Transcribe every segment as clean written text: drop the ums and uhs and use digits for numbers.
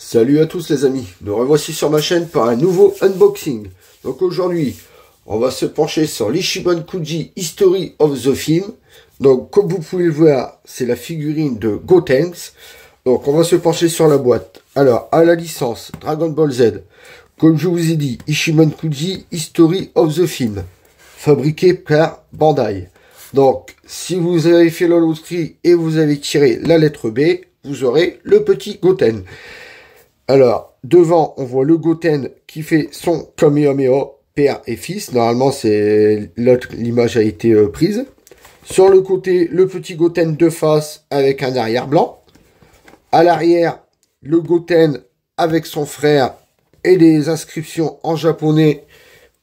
Salut à tous les amis, nous revoici sur ma chaîne pour un nouveau unboxing. Donc aujourd'hui, on va se pencher sur l'Ichiban Kuji History of the Film. Donc comme vous pouvez le voir, c'est la figurine de Gotenks. Donc on va se pencher sur la boîte. Alors à la licence Dragon Ball Z, comme je vous ai dit, Ichiban Kuji History of the Film, fabriqué par Bandai. Donc si vous avez fait la loterie et vous avez tiré la lettre B, vous aurez le petit Goten. Alors, devant, on voit le Goten qui fait son Kamehameha, père et fils. Normalement, c'est l'image a été prise. Sur le côté, le petit Goten de face avec un arrière blanc. À l'arrière, le Goten avec son frère et des inscriptions en japonais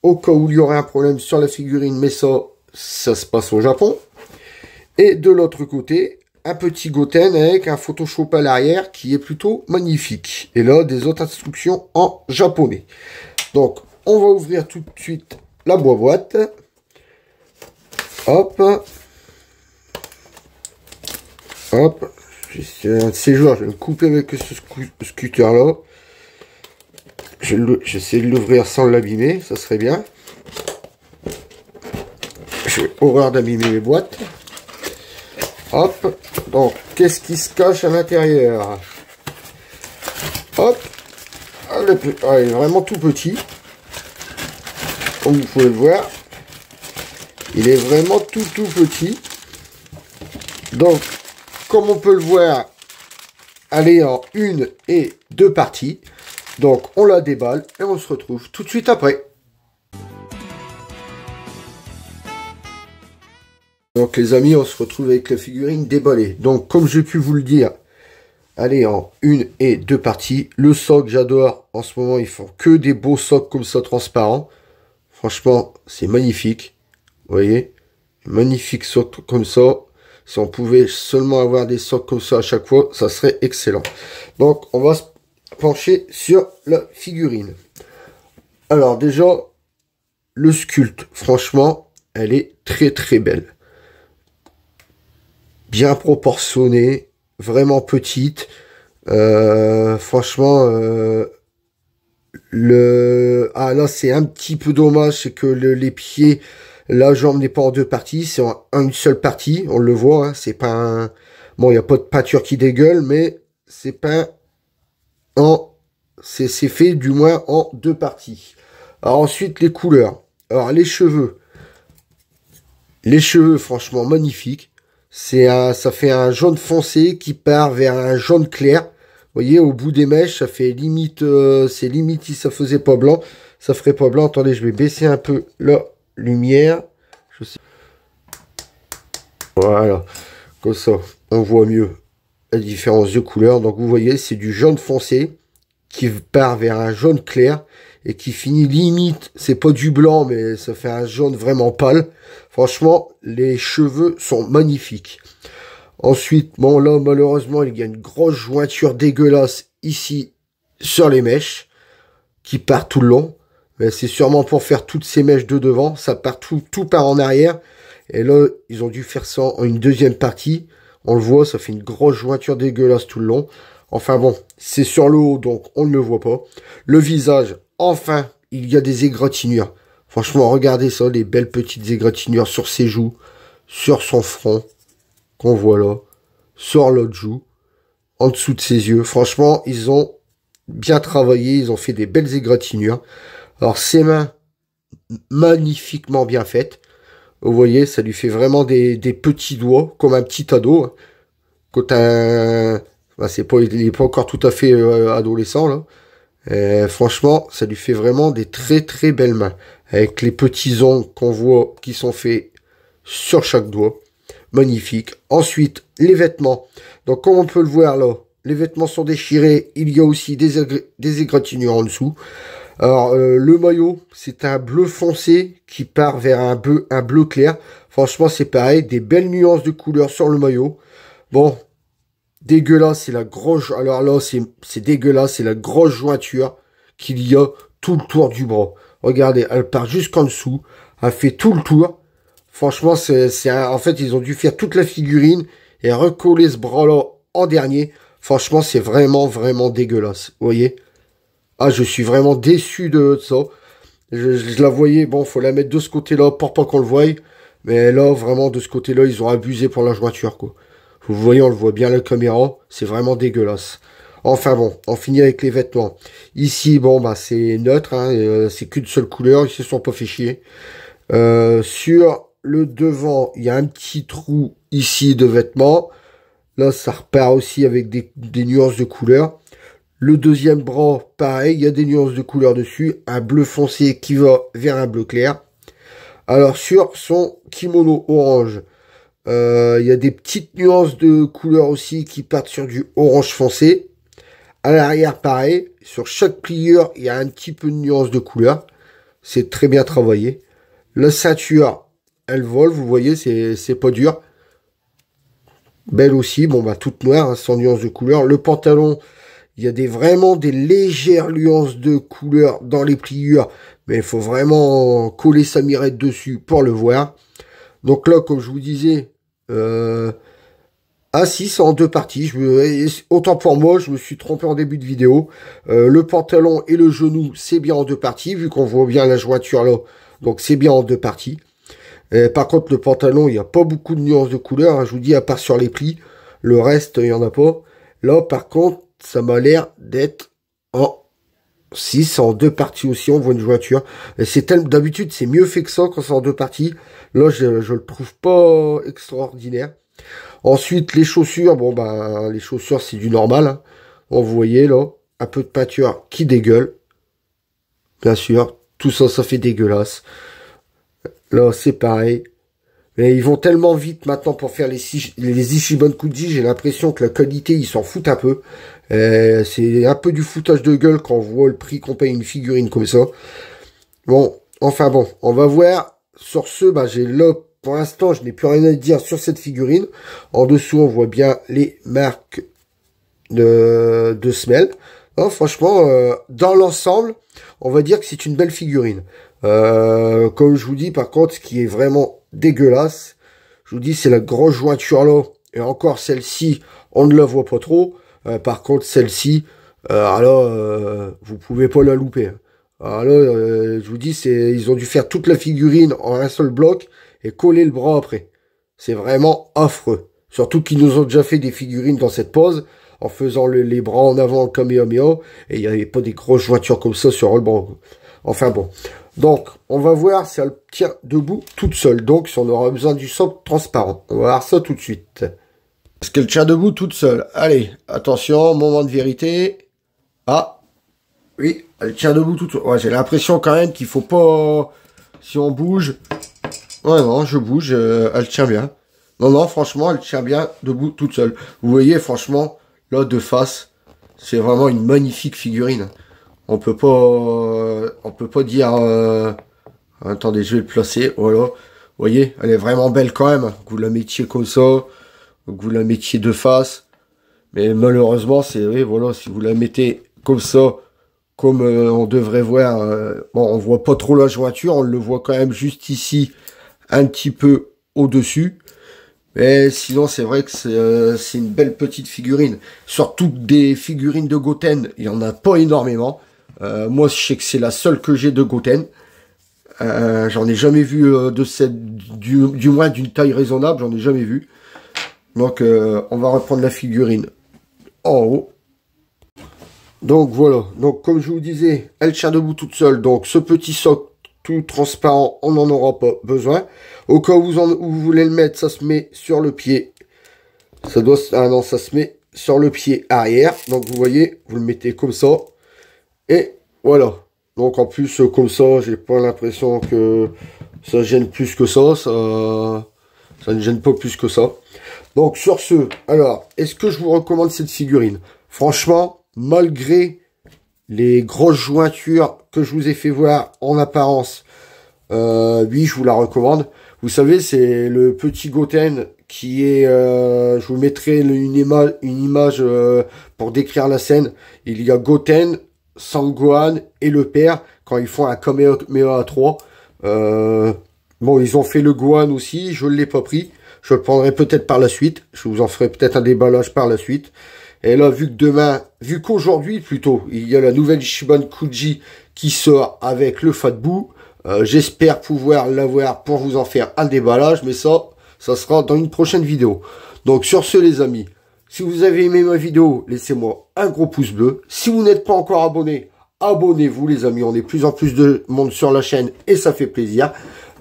au cas où il y aurait un problème sur la figurine, mais ça se passe au Japon. Et de l'autre côté, un petit Goten avec un Photoshop à l'arrière qui est plutôt magnifique. Et là, des autres instructions en japonais. Donc, on va ouvrir tout de suite la boîte. Hop. Hop. C'est un de ces jours, je vais me couper avec ce scooter là. J'essaie de l'ouvrir sans l'abîmer, ça serait bien. J'ai horreur d'abîmer les boîtes. Hop, donc qu'est-ce qui se cache à l'intérieur? Hop, il est vraiment tout petit, comme vous pouvez le voir. Il est vraiment tout petit. Donc, comme on peut le voir, elle est en une et deux parties. Donc, on la déballe et on se retrouve tout de suite après. Donc les amis, on se retrouve avec la figurine déballée. Donc comme j'ai pu vous le dire, elle est en une et deux parties. Le socle, j'adore. En ce moment, ils font que des beaux socles comme ça, transparents. Franchement, c'est magnifique. Vous voyez, magnifique socle comme ça. Si on pouvait seulement avoir des socles comme ça à chaque fois, ça serait excellent. Donc on va se pencher sur la figurine. Alors déjà, le sculpte, franchement, elle est très belle. Bien proportionnée, vraiment petite. Franchement, là c'est un petit peu dommage, c'est que les pieds, la jambe n'est pas en deux parties, c'est en une seule partie, on le voit, hein, c'est pas un... Bon, il n'y a pas de peinture qui dégueule, mais c'est peint en... C'est fait du moins en deux parties. Alors ensuite, les couleurs. Alors les cheveux, franchement, magnifiques. Ça fait un jaune foncé qui part vers un jaune clair. Vous voyez, au bout des mèches, ça fait limite, c'est limite si ça faisait pas blanc. Ça ferait pas blanc. Attendez, je vais baisser un peu la lumière. Je sais. Voilà. Comme ça, on voit mieux la différence de couleur. Donc, vous voyez, c'est du jaune foncé qui part vers un jaune clair et qui finit limite, c'est pas du blanc, mais ça fait un jaune vraiment pâle. Franchement, les cheveux sont magnifiques. Ensuite, bon là, malheureusement, il y a une grosse jointure dégueulasse ici sur les mèches qui part tout le long. Mais c'est sûrement pour faire toutes ces mèches de devant. Ça part tout part en arrière. Et là, ils ont dû faire ça en une deuxième partie. On le voit, ça fait une grosse jointure dégueulasse tout le long. Enfin bon, c'est sur le haut, donc on ne le voit pas. Le visage, enfin, il y a des égratignures. Franchement, regardez ça, les belles petites égratignures sur ses joues, sur son front, qu'on voit là, sur l'autre joue, en dessous de ses yeux. Franchement, ils ont bien travaillé, ils ont fait des belles égratignures. Alors, ses mains, magnifiquement bien faites. Vous voyez, ça lui fait vraiment des petits doigts, comme un petit ado. Quand bah, il n'est pas encore tout à fait adolescent, là. Franchement, ça lui fait vraiment des très belles mains. Avec les petits ongles qu'on voit qui sont faits sur chaque doigt. Magnifique. Ensuite, les vêtements. Donc, comme on peut le voir là, les vêtements sont déchirés. Il y a aussi des égratignures en dessous. Alors, le maillot, c'est un bleu foncé qui part vers un bleu clair. Franchement, c'est pareil. Des belles nuances de couleurs sur le maillot. Bon, dégueulasse, c'est la grosse... Alors là, c'est dégueulasse, c'est la grosse jointure qu'il y a tout le tour du bras. Regardez, elle part jusqu'en dessous. Elle fait tout le tour. Franchement, en fait, ils ont dû faire toute la figurine et recoller ce bras-là en dernier. Franchement, c'est vraiment, vraiment dégueulasse. Vous voyez? Ah, je suis vraiment déçu de ça. Je la voyais, bon, faut la mettre de ce côté-là pour pas qu'on le voie. Mais là, vraiment, de ce côté-là, ils ont abusé pour la jointure, quoi. Vous voyez, on le voit bien à la caméra. C'est vraiment dégueulasse. Enfin bon, on finit avec les vêtements. Ici, bon, bah, c'est neutre, hein, c'est qu'une seule couleur, ils se sont pas fait chier. Sur le devant, il y a un petit trou ici de vêtements. Là, ça repart aussi avec des nuances de couleur. Le deuxième bras, pareil, il y a des nuances de couleur dessus. Un bleu foncé qui va vers un bleu clair. Alors, sur son kimono orange, il y a des petites nuances de couleur aussi qui partent sur du orange foncé. À l'arrière, pareil. Sur chaque pliure, il y a un petit peu de nuance de couleur. C'est très bien travaillé. La ceinture, elle vole, vous voyez, c'est pas dur. Belle aussi, bon bah toute noire, hein, sans nuance de couleur. Le pantalon, il y a vraiment des légères nuances de couleur dans les pliures, mais il faut vraiment coller sa mirette dessus pour le voir. Donc là, comme je vous disais, ah si, c'est en deux parties. Autant pour moi, je me suis trompé en début de vidéo. Le pantalon et le genou, c'est bien en deux parties, vu qu'on voit bien la jointure là. Donc c'est bien en deux parties. Par contre, le pantalon, il n'y a pas beaucoup de nuances de couleur. Hein, je vous dis, à part sur les plis. Le reste, il n'y en a pas. Là, par contre, ça m'a l'air d'être en 6, en deux parties aussi. On voit une jointure. D'habitude, c'est mieux fait que ça quand c'est en deux parties. Là, je le trouve pas extraordinaire. Ensuite, les chaussures. Bon, ben, les chaussures, c'est du normal. Hein. Bon, vous voyez, là, un peu de peinture qui dégueule. Bien sûr, tout ça, ça fait dégueulasse. Là, c'est pareil. Mais ils vont tellement vite maintenant pour faire les Ichiban Kuji, j'ai l'impression que la qualité, ils s'en foutent un peu. C'est un peu du foutage de gueule quand on voit le prix qu'on paye une figurine comme ça. Bon, enfin bon, on va voir. Sur ce, bah, j'ai là, pour l'instant, je n'ai plus rien à dire sur cette figurine. En dessous, on voit bien les marques de semelles. Non, franchement, dans l'ensemble, on va dire que c'est une belle figurine. Comme je vous dis, par contre, ce qui est vraiment dégueulasse, je vous dis, c'est la grosse jointure là. Et encore, celle-ci, on ne la voit pas trop. Par contre, celle-ci, alors, vous pouvez pas la louper. Alors là, je vous dis, ils ont dû faire toute la figurine en un seul bloc et coller le bras après. C'est vraiment affreux. Surtout qu'ils nous ont déjà fait des figurines dans cette pose, en faisant les bras en avant en Kamehameha, et il n'y avait pas des grosses jointures comme ça sur le bras. Enfin bon. Donc, on va voir si elle tient debout toute seule. Donc, si on aura besoin du socle transparent. On va voir ça tout de suite. Est-ce qu'elle tient debout toute seule? Allez, attention, moment de vérité. Ah, oui, elle tient debout toute seule. Ouais, j'ai l'impression quand même qu'il faut pas... Si on bouge... Ouais, non, je bouge, elle tient bien. Non, non, franchement, elle tient bien debout toute seule. Vous voyez, franchement, là, de face, c'est vraiment une magnifique figurine. On peut pas dire... Attendez, je vais le placer, voilà. Vous voyez, elle est vraiment belle quand même. Que vous la mettiez comme ça, que vous la mettiez de face. Mais malheureusement, c'est vrai, voilà, si vous la mettez comme ça, comme on devrait voir... bon, on voit pas trop la jointure, on le voit quand même juste ici, un petit peu au-dessus. Mais sinon, c'est vrai que c'est une belle petite figurine. Surtout des figurines de Goten, il n'y en a pas énormément. Moi, je sais que c'est la seule que j'ai de Goten. J'en ai jamais vu du moins d'une taille raisonnable, j'en ai jamais vu. Donc, on va reprendre la figurine en haut. Donc, voilà. Donc, comme je vous disais, elle tient debout toute seule. Donc, ce petit socle tout transparent, on n'en aura pas besoin. Au cas où vous voulez le mettre, ça se met sur le pied. Ça se met sur le pied arrière. Donc, vous voyez, vous le mettez comme ça. Et voilà. Donc, en plus, comme ça, j'ai pas l'impression que ça gêne plus que ça. Ça ne gêne pas plus que ça. Donc, sur ce, alors, est-ce que je vous recommande cette figurine? Franchement, malgré les grosses jointures que je vous ai fait voir en apparence, oui, je vous la recommande. Vous savez, c'est le petit Goten qui est... je vous mettrai une image pour décrire la scène. Il y a Goten, Sangohan et le père quand ils font un Kamehameha 3. Bon, ils ont fait le Gohan aussi, je ne l'ai pas pris. Je le prendrai peut-être par la suite. Je vous en ferai peut-être un déballage par la suite. Et là, vu qu'aujourd'hui plutôt, il y a la nouvelle Ichiban Kuji qui sort avec le Fatbu, j'espère pouvoir l'avoir pour vous en faire un déballage, mais ça sera dans une prochaine vidéo. Donc sur ce les amis, si vous avez aimé ma vidéo, laissez-moi un gros pouce bleu. Si vous n'êtes pas encore abonné, abonnez-vous les amis, on est de plus en plus de monde sur la chaîne et ça fait plaisir.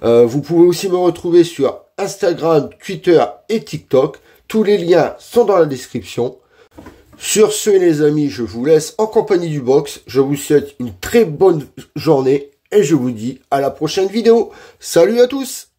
Vous pouvez aussi me retrouver sur Instagram, Twitter et TikTok. Tous les liens sont dans la description. Sur ce les amis, je vous laisse en compagnie du box. Je vous souhaite une très bonne journée et je vous dis à la prochaine vidéo. Salut à tous!